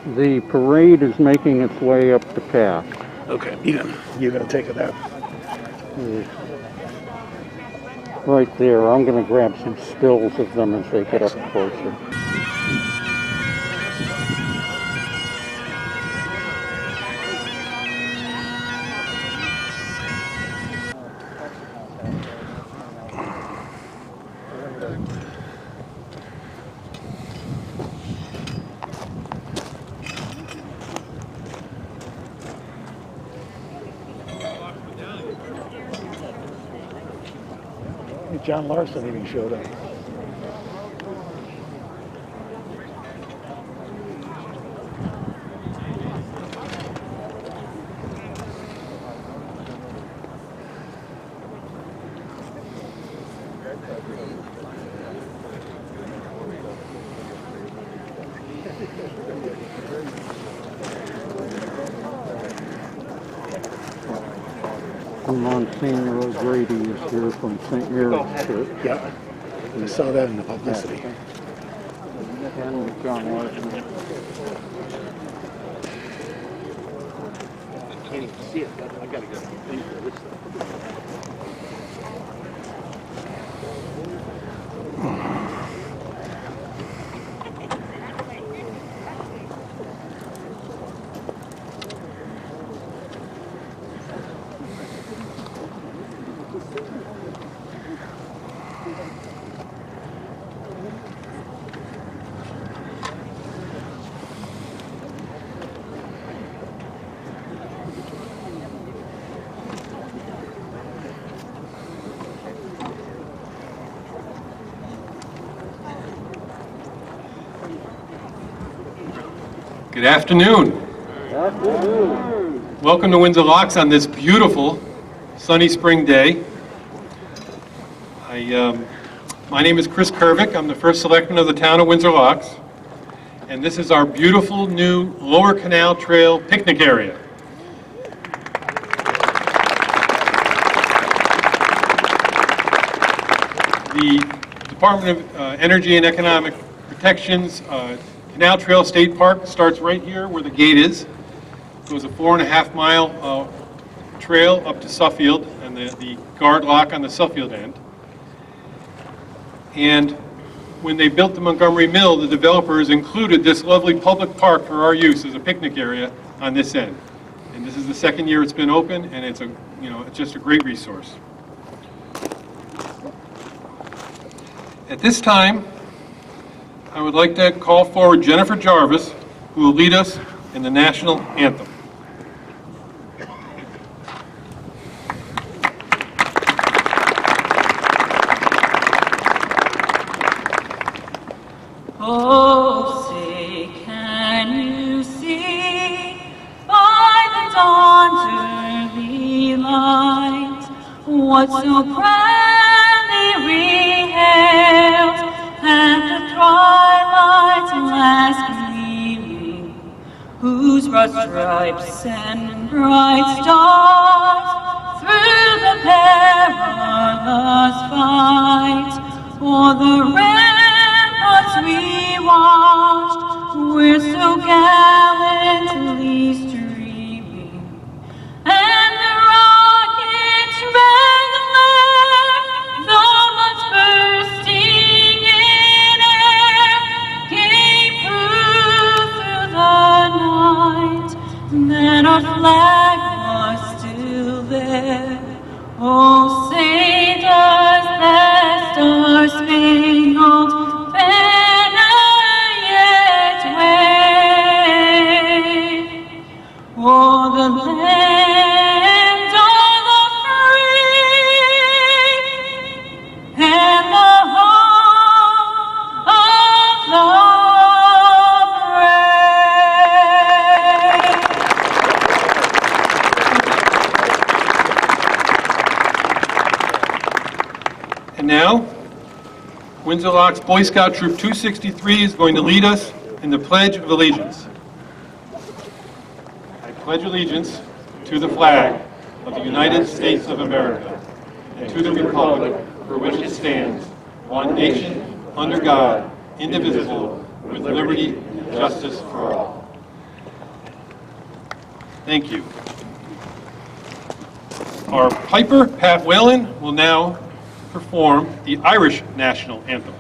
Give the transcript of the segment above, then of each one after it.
The parade is making its way up the path. Okay, you're gonna take it out. Right there. I'm going to grab some stills of them as they get up closer. John Larson even showed up. Monsignor O'Grady is here from St. Mary's Church. Yeah, I saw that in the publicity. And John Larson. I can't even see it. I gotta get into this stuff. Good afternoon. Welcome to Windsor Locks on this beautiful sunny spring day. My name is Chris Kervick. I'm the first selectman of the town of Windsor Locks, and this is our beautiful new Lower Canal Trail picnic area. The Department of Energy and Economic Protection's Canal Trail State Park starts right here where the gate is. It goes a 4.5-mile trail up to Suffield and the guard lock on the Suffield end. And when they built the Montgomery Mill, the developers included this lovely public park for our use as a picnic area on this end. And this is the second year it's been open, and it's it's just a great resource. At this time, I would like to call forward Jennifer Jarvis, who will lead us in the national anthem. Oh, say, can you see by the dawn's early light what so proudly we hailed at the twilight's last gleaming, whose broad stripes and bright stars through the perilous fight o'er the ramparts we watched were so gallantly streaming, and the rockets rang alert, though much bursting in air gave proof through the night that our flag was still there. Oh, say does that star-spangled banner yet wave o'er the land of the free and the home of the brave. And now, Windsor Locks Boy Scout Troop 263 is going to lead us in the Pledge of Allegiance. I pledge allegiance to the flag of the United States of America and to the republic for which it stands, one nation, under God, indivisible, with liberty and justice for all. Thank you. Our piper, Pat Whalen, will now perform the Irish national anthem.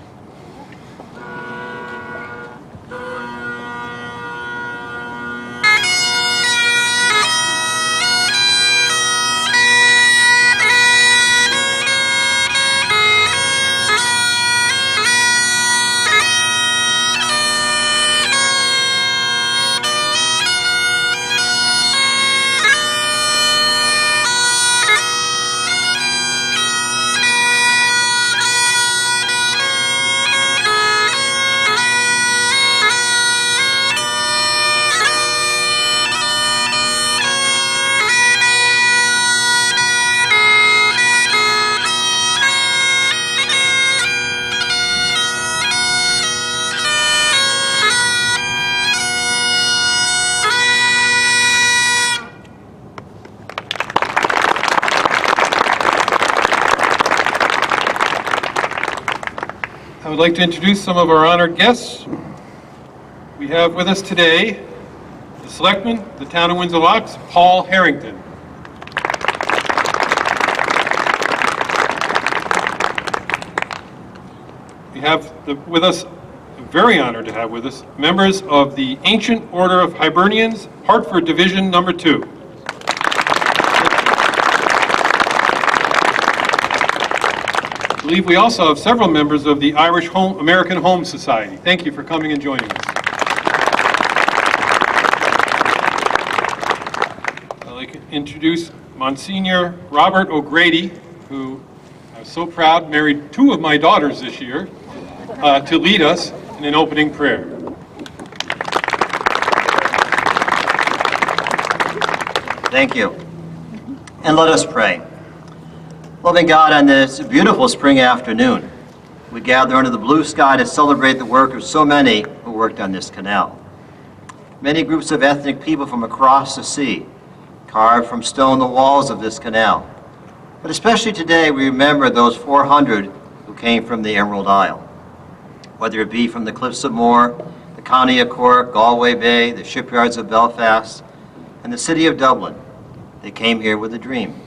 I would like to introduce some of our honored guests. We have with us today the Selectman, the Town of Windsor Locks, Paul Harrington. We have with us, very honored to have with us, members of the Ancient Order of Hibernians, Hartford Division Number 2. I believe we also have several members of the Irish American Home Society. Thank you for coming and joining us. I'd like to introduce Monsignor Robert O'Grady, who I'm so proud married 2 of my daughters this year, to lead us in an opening prayer. Thank you. And let us pray. Loving God, on this beautiful spring afternoon, we gather under the blue sky to celebrate the work of so many who worked on this canal. Many groups of ethnic people from across the sea carved from stone the walls of this canal. But especially today, we remember those 400 who came from the Emerald Isle. Whether it be from the Cliffs of Moher, the County of Cork, Galway Bay, the shipyards of Belfast, and the city of Dublin, they came here with a dream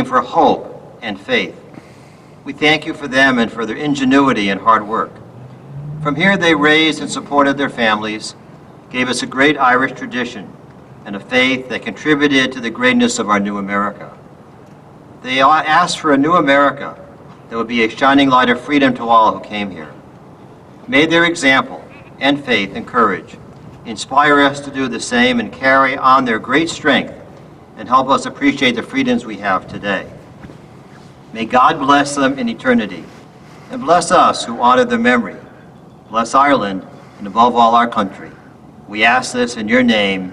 for hope and faith. We thank you for them and for their ingenuity and hard work. From here they raised and supported their families, gave us a great Irish tradition and a faith that contributed to the greatness of our new America. They asked for a new America that would be a shining light of freedom to all who came here. May their example and faith and courage inspire us to do the same and carry on their great strength and help us appreciate the freedoms we have today. May God bless them in eternity, and bless us who honor their memory. Bless Ireland, and above all our country. We ask this in your name,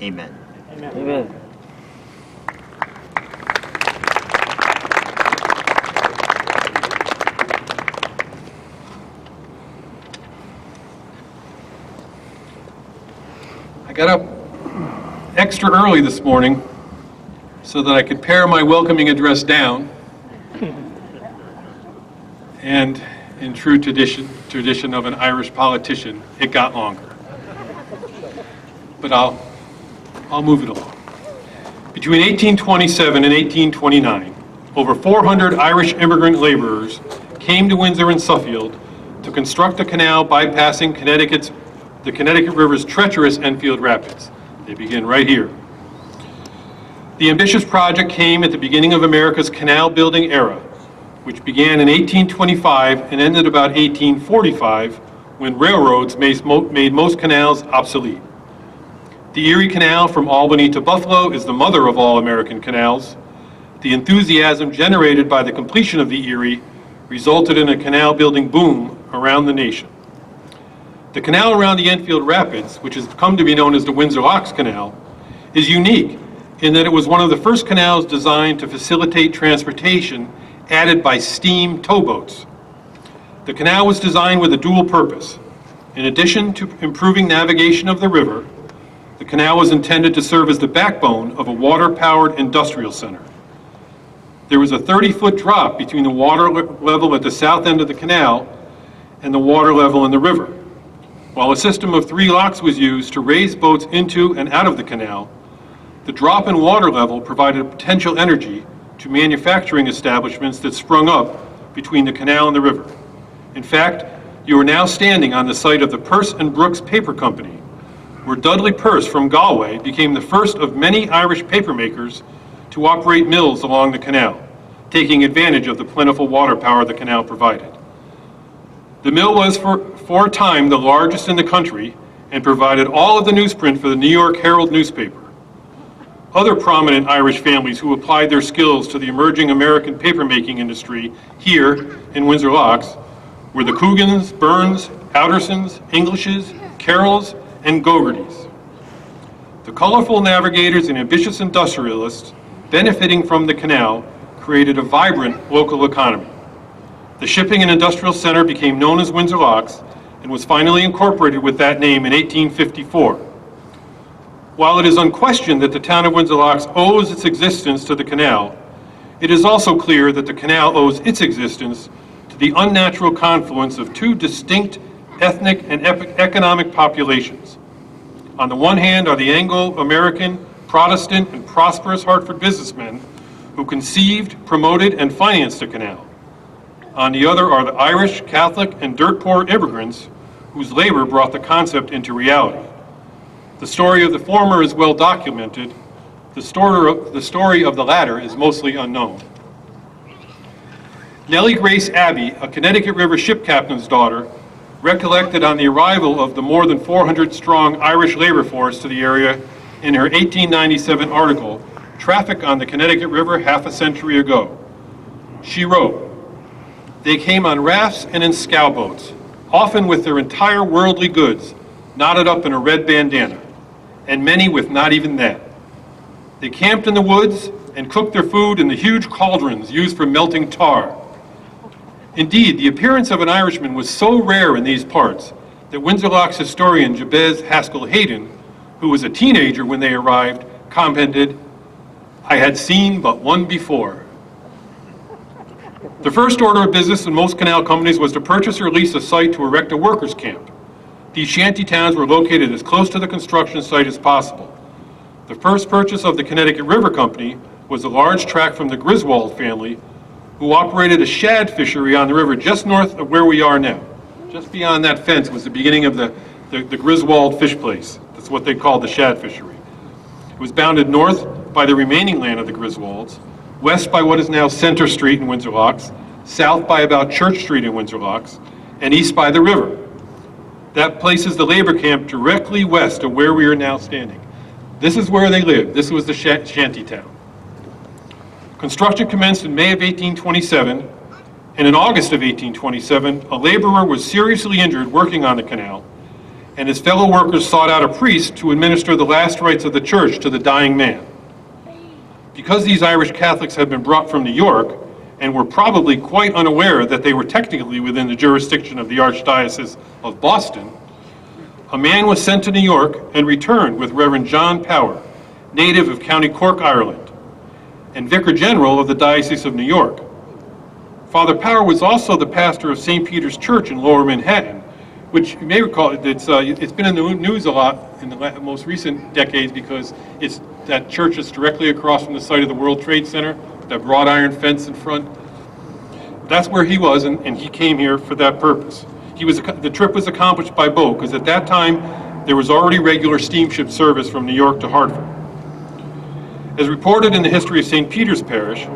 amen. Amen. I got up extra early this morning so that I could pare my welcoming address down. And in true tradition of an Irish politician, it got longer. But I'll move it along. Between 1827 and 1829, over 400 Irish immigrant laborers came to Windsor and Suffield to construct a canal bypassing the Connecticut River's treacherous Enfield Rapids. They begin right here. The ambitious project came at the beginning of America's canal building era, which began in 1825 and ended about 1845 when railroads made most canals obsolete. The Erie Canal from Albany to Buffalo is the mother of all American canals. The enthusiasm generated by the completion of the Erie resulted in a canal building boom around the nation. The canal around the Enfield Rapids, which has come to be known as the Windsor Locks Canal, is unique in that it was one of the first canals designed to facilitate transportation added by steam towboats. The canal was designed with a dual purpose. In addition to improving navigation of the river, the canal was intended to serve as the backbone of a water-powered industrial center. There was a 30-foot drop between the water level at the south end of the canal and the water level in the river. While a system of 3 locks was used to raise boats into and out of the canal, The drop in water level provided potential energy to manufacturing establishments that sprung up between the canal and the river. In fact, you are now standing on the site of the Pearse and Brooks Paper Company, where Dudley Pearse from Galway became the first of many Irish papermakers to operate mills along the canal, taking advantage of the plentiful water power the canal provided. The mill was for a time the largest in the country and provided all of the newsprint for the New York Herald newspaper. Other prominent Irish families who applied their skills to the emerging American papermaking industry here in Windsor Locks were the Coogans, Burns, Aldersons, Englishes, Carrolls, and Gogartys. The colorful navigators and ambitious industrialists benefiting from the canal created a vibrant local economy. The shipping and industrial center became known as Windsor Locks and was finally incorporated with that name in 1854. While it is unquestioned that the town of Windsor Locks owes its existence to the canal, it is also clear that the canal owes its existence to the unnatural confluence of two distinct ethnic and economic populations. On the one hand are the Anglo-American, Protestant, and prosperous Hartford businessmen who conceived, promoted, and financed the canal. On the other are the Irish, Catholic, and dirt-poor immigrants whose labor brought the concept into reality. The story of the former is well documented. The story of the latter is mostly unknown. Nellie Grace Abbey, a Connecticut River ship captain's daughter, recollected on the arrival of the more than 400-strong Irish labor force to the area in her 1897 article, Traffic on the Connecticut River Half a Century Ago. She wrote, "They came on rafts and in scow boats, often with their entire worldly goods knotted up in a red bandana, and many with not even that. They camped in the woods and cooked their food in the huge cauldrons used for melting tar. Indeed, the appearance of an Irishman was so rare in these parts that Windsor Locks historian Jabez Haskell Hayden, who was a teenager when they arrived, commented, 'I had seen but one before.'" The first order of business in most canal companies was to purchase or lease a site to erect a workers' camp. These shanty towns were located as close to the construction site as possible. The first purchase of the Connecticut River Company was a large tract from the Griswold family, who operated a shad fishery on the river just north of where we are now. Just beyond that fence was the beginning of the Griswold fish place. That's what they called the shad fishery. It was bounded north by the remaining land of the Griswolds, west by what is now Center Street in Windsor Locks, south by about Church Street in Windsor Locks, and east by the river. That places the labor camp directly west of where we are now standing. This is where they lived. This was the shanty town. Construction commenced in May of 1827, and in August of 1827, a laborer was seriously injured working on the canal, and his fellow workers sought out a priest to administer the last rites of the church to the dying man. Because these Irish Catholics had been brought from New York and were probably quite unaware that they were technically within the jurisdiction of the Archdiocese of Boston, a man was sent to New York and returned with Reverend John Power, native of County Cork, Ireland, and Vicar General of the Diocese of New York. Father Power was also the pastor of St. Peter's Church in Lower Manhattan, which you may recall, it's been in the news a lot in the most recent decades because that church is directly across from the site of the World Trade Center, that wrought iron fence in front. That's where he was, and he came here for that purpose. The trip was accomplished by boat because at that time there was already regular steamship service from New York to Hartford. As reported in the history of St. Peter's Parish,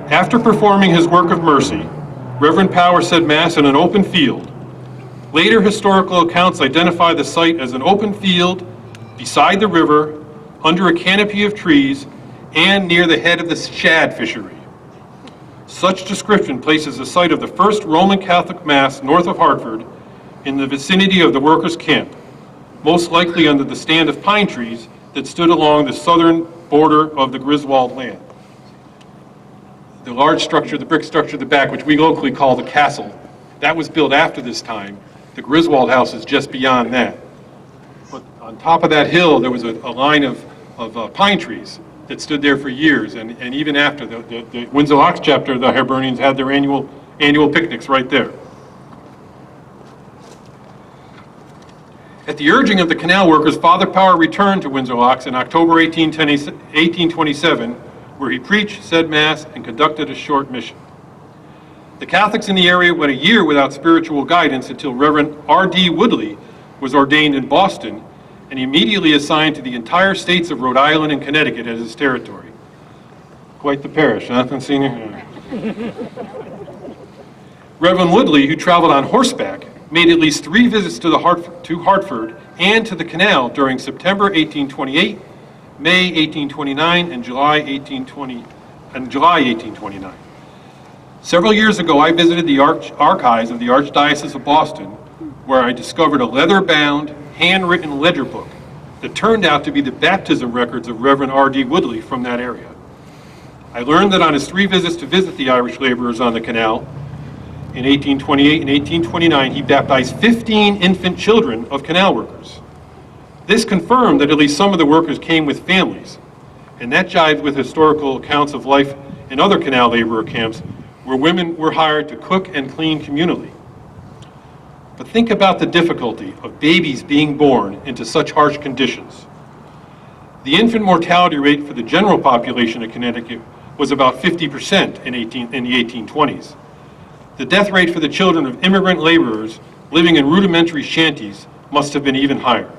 after performing his work of mercy, Reverend Power said Mass in an open field. Later historical accounts identify the site as an open field beside the river, under a canopy of trees, and near the head of the shad fishery. Such description places the site of the first Roman Catholic Mass north of Hartford in the vicinity of the workers' camp, most likely under the stand of pine trees that stood along the southern border of the Griswold land. The large structure, the brick structure at the back, which we locally call the castle, that was built after this time. The Griswold house is just beyond that. But on top of that hill, there was a line of pine trees that stood there for years, and even after the Windsor Locks chapter, the Hibernians had their annual picnics right there. At the urging of the canal workers, Father Power returned to Windsor Locks in October 1827, where he preached, said Mass, and conducted a short mission. The Catholics in the area went a year without spiritual guidance until Reverend R.D. Woodley was ordained in Boston and immediately assigned to the entire states of Rhode Island and Connecticut as his territory. Quite the parish, huh, Monsignor? Reverend Woodley, who traveled on horseback, made at least 3 visits to Hartford and to the canal during September 1828, May 1829, and July 1829. Several years ago, I visited the archives of the Archdiocese of Boston, where I discovered a leather-bound, handwritten ledger book that turned out to be the baptism records of Reverend R.D. Woodley from that area. I learned that on his 3 visits to visit the Irish laborers on the canal, in 1828 and 1829, he baptized 15 infant children of canal workers. This confirmed that at least some of the workers came with families, and that jived with historical accounts of life in other canal laborer camps where women were hired to cook and clean communally. But think about the difficulty of babies being born into such harsh conditions. The infant mortality rate for the general population of Connecticut was about 50% in the 1820s. The death rate for the children of immigrant laborers living in rudimentary shanties must have been even higher.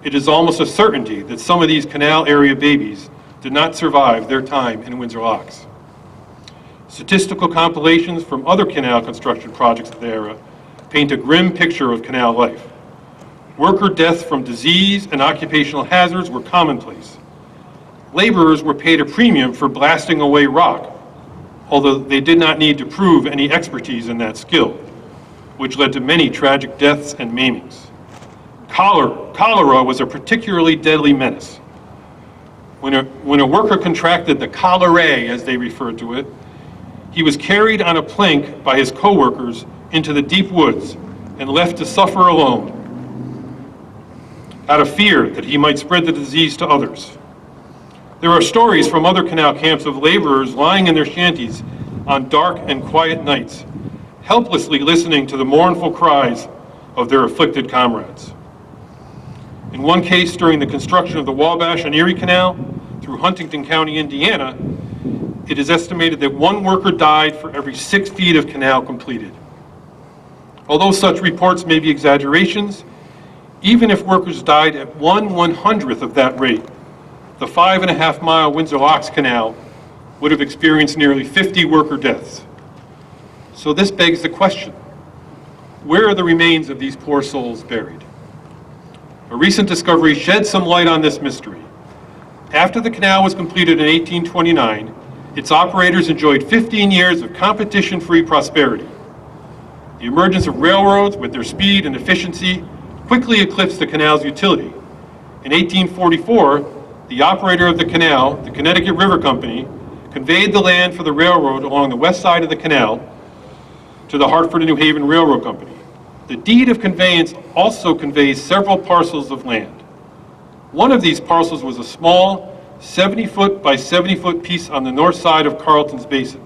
It is almost a certainty that some of these canal area babies did not survive their time in Windsor Locks. Statistical compilations from other canal construction projects of the era paint a grim picture of canal life. Worker deaths from disease and occupational hazards were commonplace. Laborers were paid a premium for blasting away rock, although they did not need to prove any expertise in that skill, which led to many tragic deaths and maimings. Cholera was a particularly deadly menace. When a worker contracted the cholerae, as they referred to it, he was carried on a plank by his co-workers into the deep woods and left to suffer alone, out of fear that he might spread the disease to others. There are stories from other canal camps of laborers lying in their shanties on dark and quiet nights, helplessly listening to the mournful cries of their afflicted comrades. In one case, during the construction of the Wabash and Erie Canal through Huntington County, Indiana, it is estimated that 1 worker died for every 6 feet of canal completed. Although such reports may be exaggerations, even if workers died at 1/100th of that rate, the 5.5-mile Windsor Locks Canal would have experienced nearly 50 worker deaths. So this begs the question, where are the remains of these poor souls buried? A recent discovery sheds some light on this mystery. After the canal was completed in 1829, its operators enjoyed 15 years of competition-free prosperity. The emergence of railroads, with their speed and efficiency, quickly eclipsed the canal's utility. In 1844, the operator of the canal, the Connecticut River Company, conveyed the land for the railroad along the west side of the canal to the Hartford and New Haven Railroad Company. The deed of conveyance also conveys several parcels of land. One of these parcels was a small 70-foot by 70-foot piece on the north side of Carleton's Basin.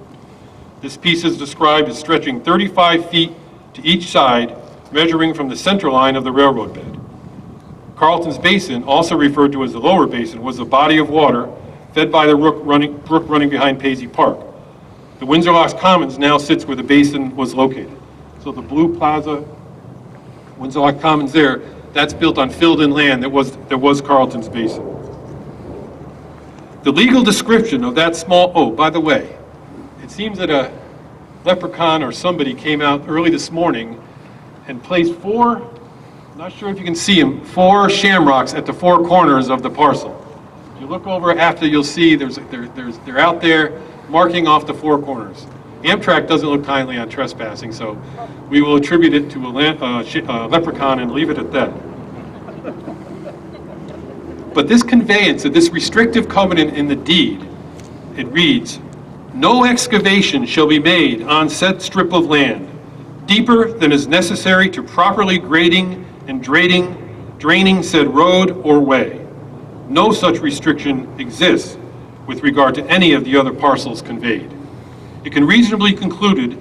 This piece is described as stretching 35 feet to each side, measuring from the center line of the railroad bed. Carleton's Basin, also referred to as the Lower Basin, was a body of water fed by the brook running behind Paisy Park. The Windsor Locks Commons now sits where the basin was located. So the blue plaza, Windsor Locks Commons there, that's built on filled-in land that was Carleton's Basin. The legal description of that small, oh, by the way, it seems that a leprechaun or somebody came out early this morning and placed 4, I'm not sure if you can see them, 4 shamrocks at the 4 corners of the parcel. If you look over after, you'll see they're out there marking off the 4 corners. Amtrak doesn't look kindly on trespassing, so we will attribute it to a leprechaun and leave it at that. But this conveyance of this restrictive covenant in the deed, it reads, "No excavation shall be made on said strip of land deeper than is necessary to properly grading and draining said road or way. No such restriction exists with regard to any of the other parcels conveyed. It can reasonably be concluded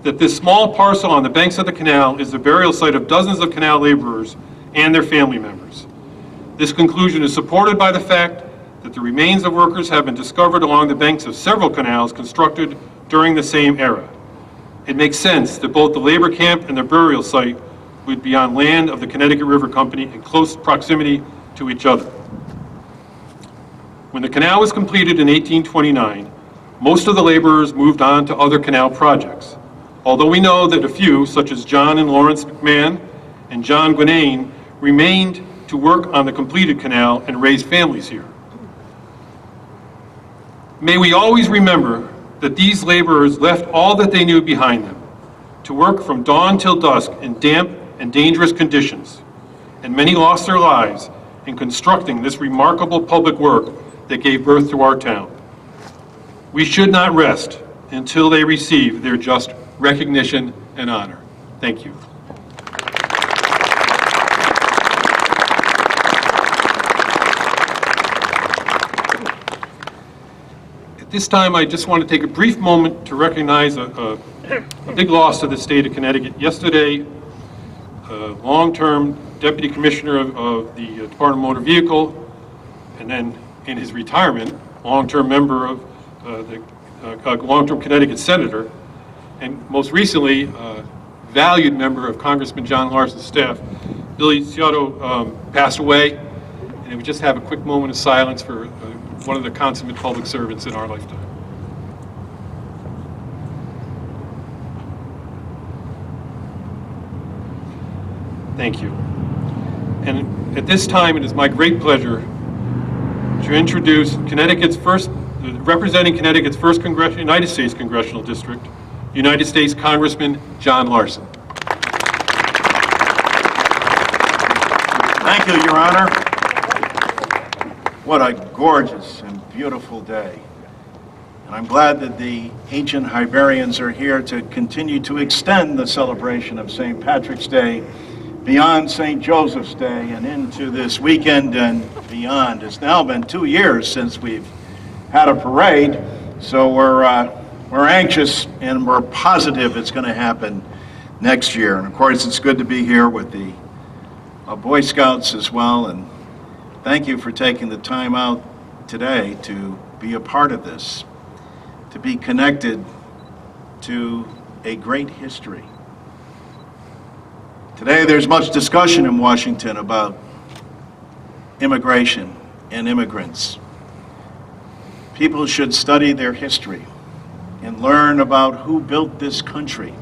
that this small parcel on the banks of the canal is the burial site of dozens of canal laborers and their family members. This conclusion is supported by the fact that the remains of workers have been discovered along the banks of several canals constructed during the same era. It makes sense that both the labor camp and the burial site would be on land of the Connecticut River Company in close proximity to each other. When the canal was completed in 1829, most of the laborers moved on to other canal projects, although we know that a few, such as John and Lawrence McMahon and John Gwinnane, remained to work on the completed canal and raise families here. May we always remember that these laborers left all that they knew behind them to work from dawn till dusk in damp and dangerous conditions, and many lost their lives in constructing this remarkable public work that gave birth to our town. We should not rest until they receive their just recognition and honor. Thank you. At this time, I just want to take a brief moment to recognize a big loss to the state of Connecticut. Yesterday, long-term Deputy Commissioner of the Department of Motor Vehicle, and then in his retirement, long-term member of the long-term Connecticut Senator, and most recently, valued member of Congressman John Larson's staff, Billy Ciotto, passed away. And we just have a quick moment of silence for one of the consummate public servants in our lifetime. Thank you. And at this time, it is my great pleasure to introduce representing Connecticut's first United States Congressional District, United States Congressman John Larson. Thank you, Your Honor. What a gorgeous and beautiful day. And I'm glad that the ancient Hibernians are here to continue to extend the celebration of St. Patrick's Day beyond St. Joseph's Day and into this weekend and beyond. It's now been 2 years since we've had a parade, so we're anxious and we're positive it's going to happen next year. And of course, it's good to be here with the Boy Scouts as well, and thank you for taking the time out today to be a part of this, to be connected to a great history. Today there's much discussion in Washington about immigration and immigrants. People should study their history and learn about who built this country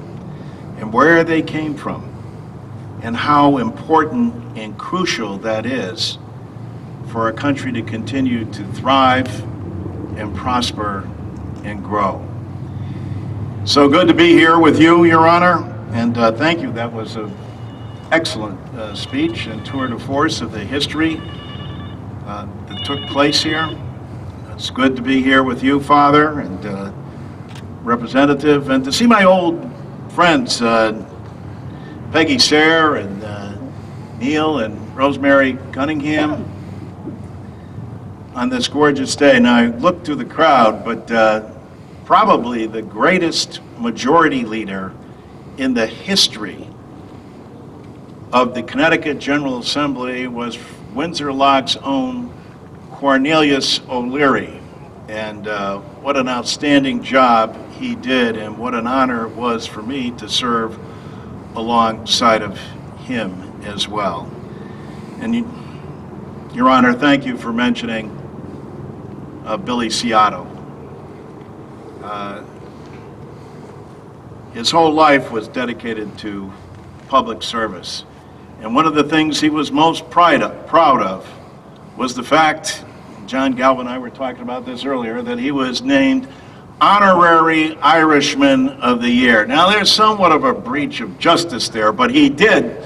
and where they came from and how important and crucial that is for a country to continue to thrive and prosper and grow. So good to be here with you, Your Honor, and thank you. That was an excellent speech and tour de force of the history that took place here. It's good to be here with you, Father, and Representative, and to see my old friends, Peggy Sayre and Neil and Rosemary Cunningham, on this gorgeous day. Now, I looked through the crowd, but probably the greatest majority leader in the history of the Connecticut General Assembly was Windsor Loch's own Cornelius O'Leary. And what an outstanding job he did, and what an honor it was for me to serve alongside of him as well. And Your Honor, thank you for mentioning Billy Ciotto. His whole life was dedicated to public service. And one of the things he was most proud of was the fact, John Galvin and I were talking about this earlier, that he was named Honorary Irishman of the Year. Now, there's somewhat of a breach of justice there, but he did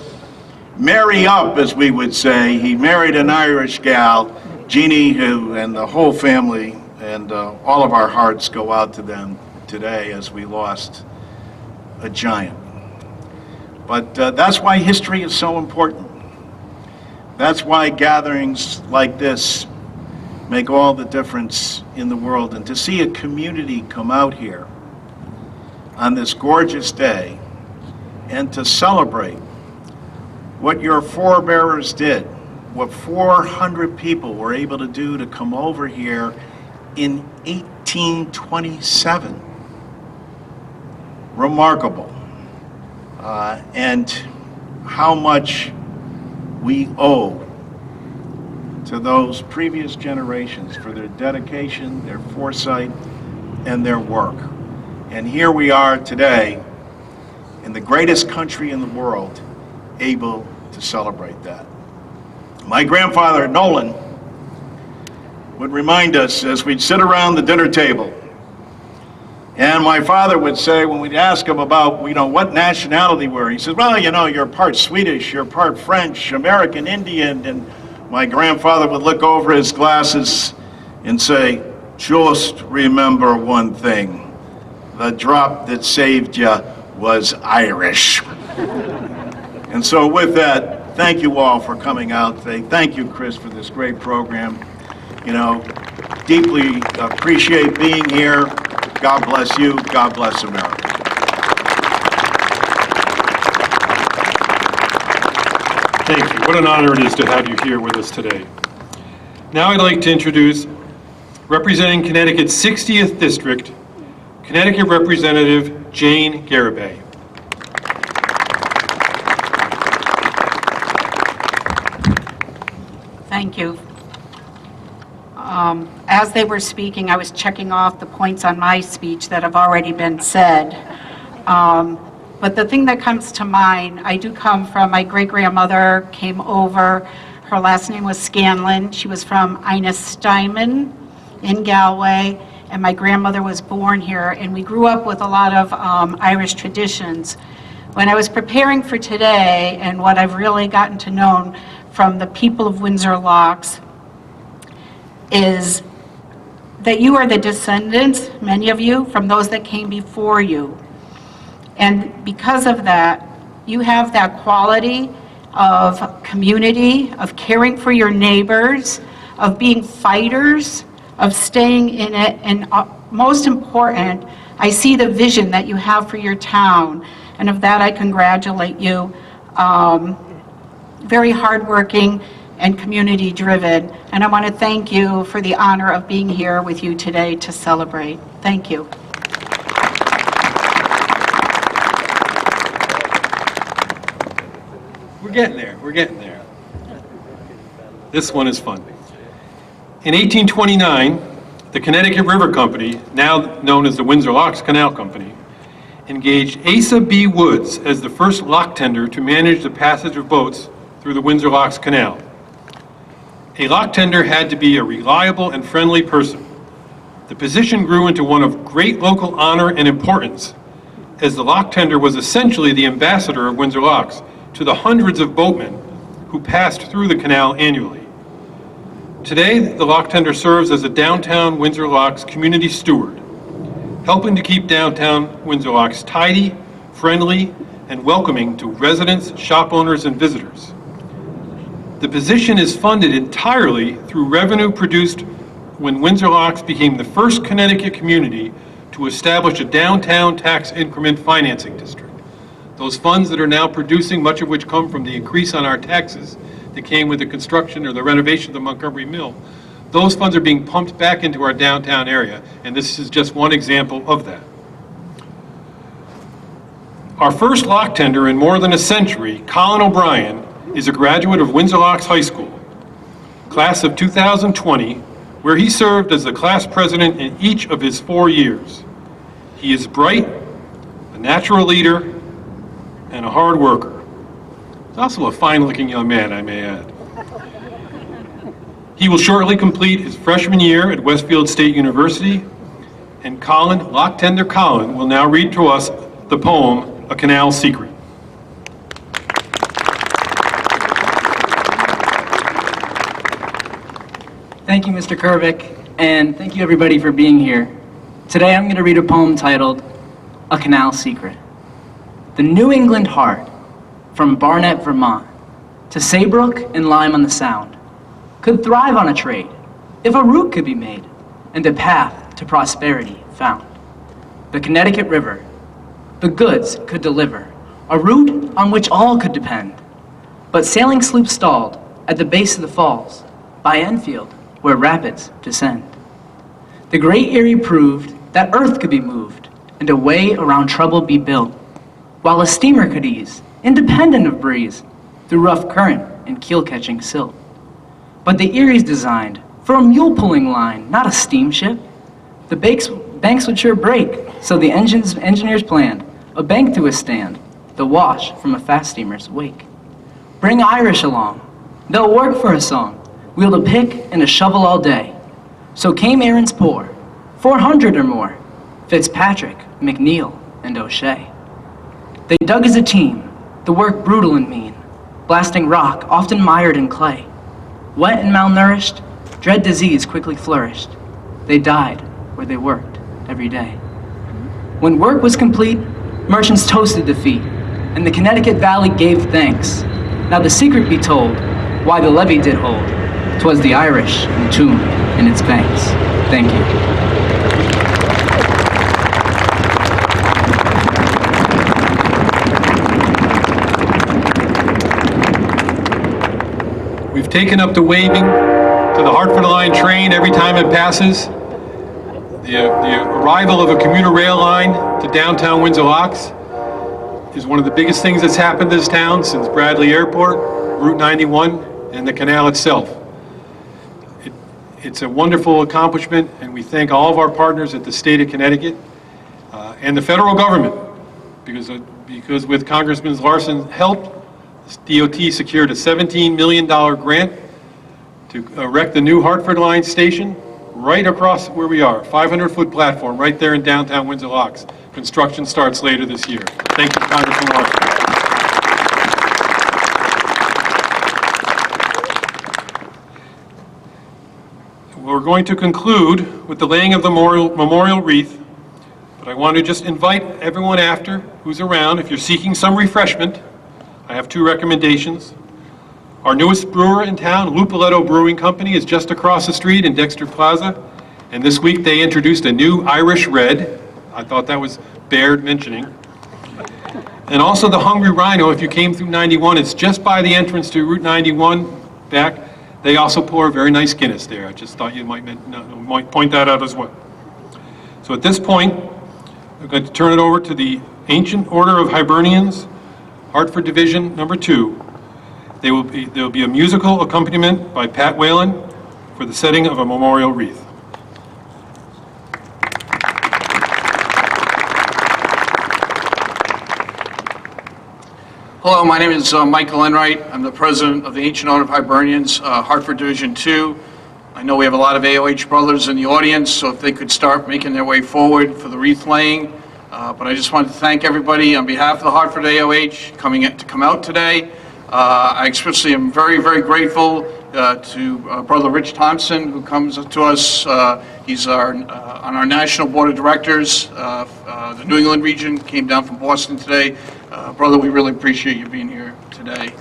marry up, as we would say. He married an Irish gal, Jeannie, and the whole family, and all of our hearts go out to them today as we lost a giant. But that's why history is so important. That's why gatherings like this make all the difference in the world. And to see a community come out here on this gorgeous day and to celebrate what your forebearers did, what 400 people were able to do to come over here in 1827. Remarkable. And how much we owe to those previous generations for their dedication, their foresight, and their work. And here we are today, in the greatest country in the world, able to celebrate that. My grandfather, Nolan, would remind us as we'd sit around the dinner table, and my father would say, when we'd ask him about, what nationality we were, he says, well, you're part Swedish, you're part French, American, Indian, and my grandfather would look over his glasses and say, just remember one thing, the drop that saved you was Irish. And so with that, thank you all for coming out today. Thank you, Chris, for this great program. Deeply appreciate being here. God bless you. God bless America. Thank you. What an honor it is to have you here with us today. Now I'd like to introduce, representing Connecticut's 60th District, Connecticut Representative Jane Garibay. Thank you. As they were speaking, I was checking off the points on my speech that have already been said. But the thing that comes to mind, I do come from, my great-grandmother came over. Her last name was Scanlon. She was from Ina Steinman in Galway, and my grandmother was born here, and we grew up with a lot of Irish traditions. When I was preparing for today, and what I've really gotten to know from the people of Windsor Locks, is that you are the descendants, many of you, from those that came before you. And because of that, you have that quality of community, of caring for your neighbors, of being fighters, of staying in it, and most important, I see the vision that you have for your town, and of that I congratulate you. Very hardworking and community driven, and I want to thank you for the honor of being here with you today to celebrate. Thank you. We're getting there. We're getting there. This one is fun. In 1829, the Connecticut River Company, now known as the Windsor Locks Canal Company, engaged Asa B. Woods as the first lock tender to manage the passage of boats through the Windsor Locks Canal. A lock tender had to be a reliable and friendly person. The position grew into one of great local honor and importance, as the lock tender was essentially the ambassador of Windsor Locks to the hundreds of boatmen who passed through the canal annually. Today, the lock tender serves as a downtown Windsor Locks community steward, helping to keep downtown Windsor Locks tidy, friendly, and welcoming to residents, shop owners, and visitors. The position is funded entirely through revenue produced when Windsor Locks became the first Connecticut community to establish a downtown tax increment financing district. Those funds that are now producing, much of which come from the increase on our taxes that came with the construction or the renovation of the Montgomery Mill, those funds are being pumped back into our downtown area, and this is just one example of that. Our first lock tender in more than a century, Colin O'Brien, is a graduate of Windsor Locks High School, class of 2020, where he served as the class president in each of his 4 years. He is bright, a natural leader, and a hard worker. He's also a fine-looking young man, I may add. He will shortly complete his freshman year at Westfield State University, and Colin, lock tender Colin, will now read to us the poem, A Canal Secret. Thank you, Mr. Kervick, and thank you everybody for being here. Today I'm going to read a poem titled, A Canal Secret. The New England heart, from Barnet, Vermont, to Saybrook and Lyme on the Sound, could thrive on a trade if a route could be made and a path to prosperity found. The Connecticut River, the goods could deliver, a route on which all could depend. But sailing sloops stalled at the base of the falls by Enfield, where rapids descend. The Great Erie proved that earth could be moved and a way around trouble be built, while a steamer could ease, independent of breeze, through rough current and keel-catching silt. But the Erie's designed for a mule-pulling line, not a steamship. The banks would sure break, so the engineers planned a bank to withstand the wash from a fast steamer's wake. Bring Irish along, they'll work for a song, wield a pick and a shovel all day. So came Aaron's Pour, 400 or more, Fitzpatrick, McNeil, and O'Shea. They dug as a team, the work brutal and mean, blasting rock, often mired in clay. Wet and malnourished, dread disease quickly flourished. They died where they worked every day. When work was complete, merchants toasted defeat, and the Connecticut Valley gave thanks. Now the secret be told, why the levee did hold. 'Twas the Irish entombed in its banks. Thank you. We've taken up the waving to the Hartford Line train every time it passes. The arrival of a commuter rail line to downtown Windsor Locks is one of the biggest things that's happened to this town since Bradley Airport, Route 91, and the canal itself. It's a wonderful accomplishment, and we thank all of our partners at the state of Connecticut and the federal government, because with Congressman Larson's help, DOT secured a $17 million grant to erect the new Hartford Line station right across where we are, 500-foot platform right there in downtown Windsor Locks. Construction starts later this year. Thank you, Congressman Larson. We're going to conclude with the laying of the memorial wreath, but I want to just invite everyone after who's around, if you're seeking some refreshment, I have two recommendations. Our newest brewer in town, Lupoletto Brewing Company, is just across the street in Dexter Plaza, and this week they introduced a new Irish Red. I thought that was bared mentioning. And also the Hungry Rhino, if you came through 91, it's just by the entrance to Route 91 back. They also pour a very nice Guinness there. I just thought you might point that out as well. So at this point, I'm going to turn it over to the Ancient Order of Hibernians, Hartford Division number 2. There will be a musical accompaniment by Pat Whalen for the setting of a memorial wreath. Hello, my name is Michael Enright. I'm the president of the Ancient Order of Hibernians, Hartford Division 2. I know we have a lot of AOH brothers in the audience, so if they could start making their way forward for the wreath laying. But I just wanted to thank everybody on behalf of the Hartford AOH to come out today. I especially am very, very grateful to Brother Rich Thompson, who comes to us. He's on our National Board of Directors. The New England region came down from Boston today. Brother, we really appreciate you being here today.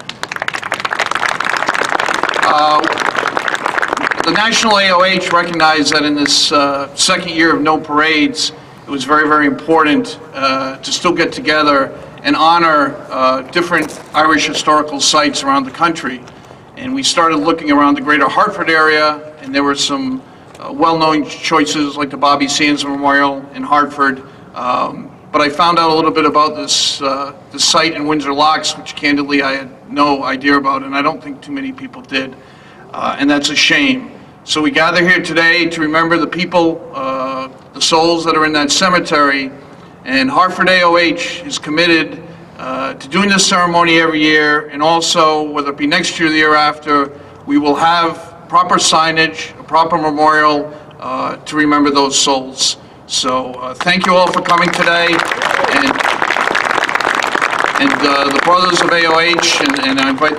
The National AOH recognized that in this second year of no parades, it was very, very important to still get together and honor different Irish historical sites around the country. And we started looking around the greater Hartford area, and there were some well-known choices like the Bobby Sands Memorial in Hartford. But I found out a little bit about this site in Windsor Locks, which candidly I had no idea about, and I don't think too many people did. And that's a shame. So we gather here today to remember the people, the souls that are in that cemetery. And Hartford AOH is committed to doing this ceremony every year, and also, whether it be next year or the year after, we will have proper signage, a proper memorial to remember those souls. So thank you all for coming today, and the brothers of AOH, and I invite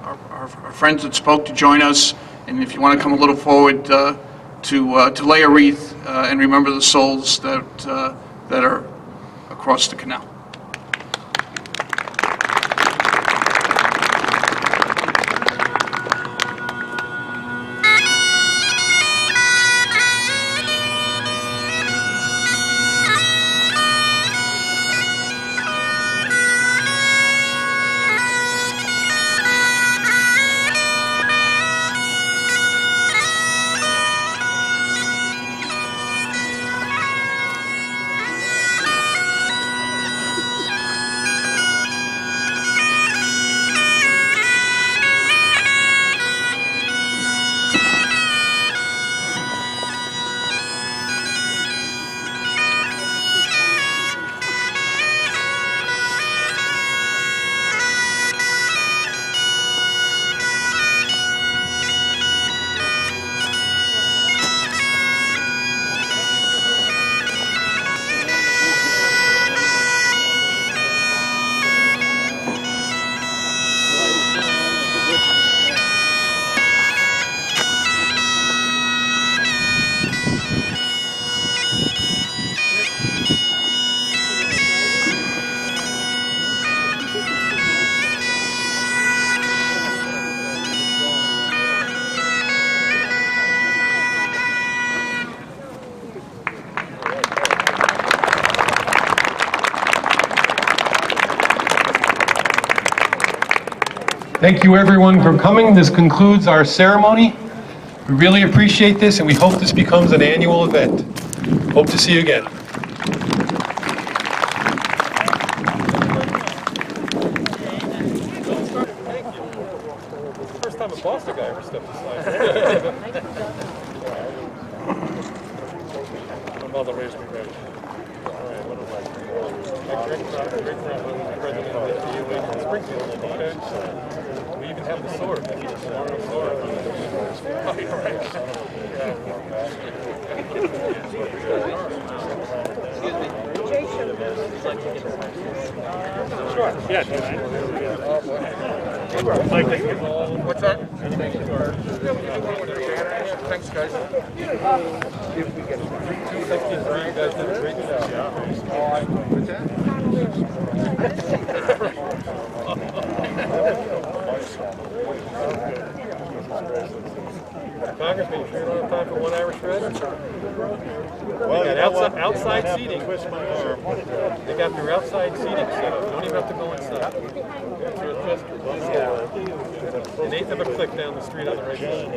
our friends that spoke to join us, and if you want to come a little forward to lay a wreath and remember the souls that are across the canal. Thank you, everyone, for coming. This concludes our ceremony. We really appreciate this, and we hope this becomes an annual event. Hope to see you again. First time a Boston guy ever stepped aside. My mother raised me right. We even have the sword. Oh, you're right. Sure. Yeah. What's that? Thanks, guys. If we get 263, you guys did a great job. What's that? Congressman, you sure don't have time for one Irish red? Well, they got outside seating. They got their outside seating set up. Don't even have to go inside. An eighth of a click down the street on the right side.